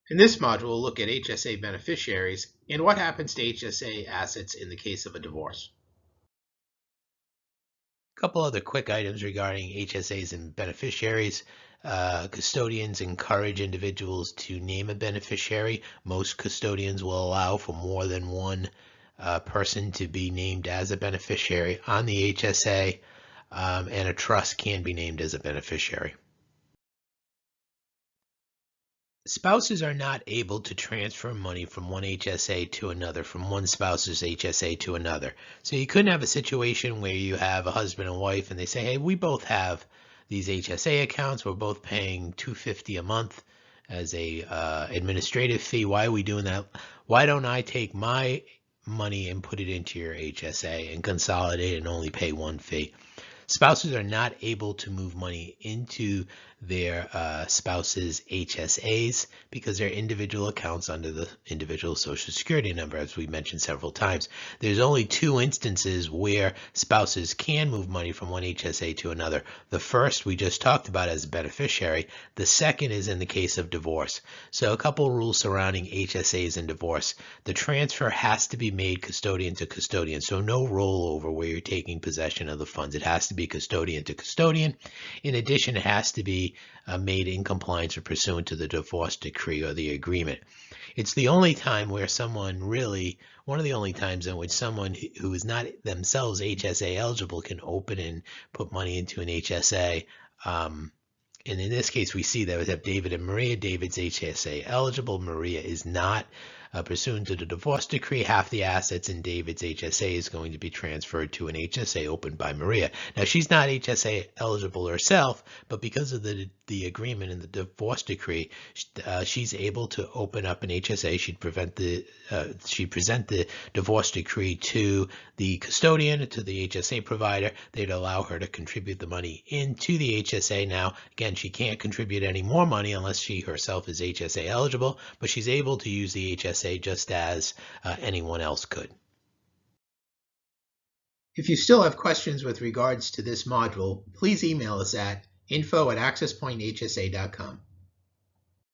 In this module, we'll look at HSA beneficiaries and what happens to HSA assets in the case of a divorce. A couple other quick items regarding HSAs and beneficiaries. Custodians encourage individuals to name a beneficiary. Most custodians will allow for more than one person to be named as a beneficiary on the HSA, and a trust can be named as a beneficiary. Spouses are not able to transfer money from one HSA to another, from one spouse's HSA to another. So you couldn't have a situation where you have a husband and wife and they say, hey, we both have these HSA accounts. We're both paying $250 a month as a administrative fee. Why are we doing that? Why don't I take my money and put it into your HSA and consolidate and only pay one fee? Spouses are not able to move money into their spouse's HSAs because they're individual accounts under the individual Social Security number, as we mentioned several times. There's only two instances where spouses can move money from one HSA to another. The first we just talked about as a beneficiary. The second is in the case of divorce. So a couple rules surrounding HSAs and divorce. The transfer has to be made custodian to custodian, so no rollover where you're taking possession of the funds. It has to be custodian to custodian. In addition, it has to be made in compliance or pursuant to the divorce decree or the agreement. It's the only time where someone really, one of the only times in which someone who is not themselves HSA eligible can open and put money into an HSA. And in this case, we see that we have David and Maria. David's HSA eligible. Maria is not. Pursuant to the divorce decree, half the assets in David's HSA is going to be transferred to an HSA opened by Maria. Now, she's not HSA eligible herself, but because of the agreement in the divorce decree, she's able to open up an HSA. She'd present the divorce decree to the custodian, to the HSA provider. They'd allow her to contribute the money into the HSA. Now, again, she can't contribute any more money unless she herself is HSA eligible, but she's able to use the HSA just as anyone else could. If you still have questions with regards to this module, please email us at info@accesspointhsa.com.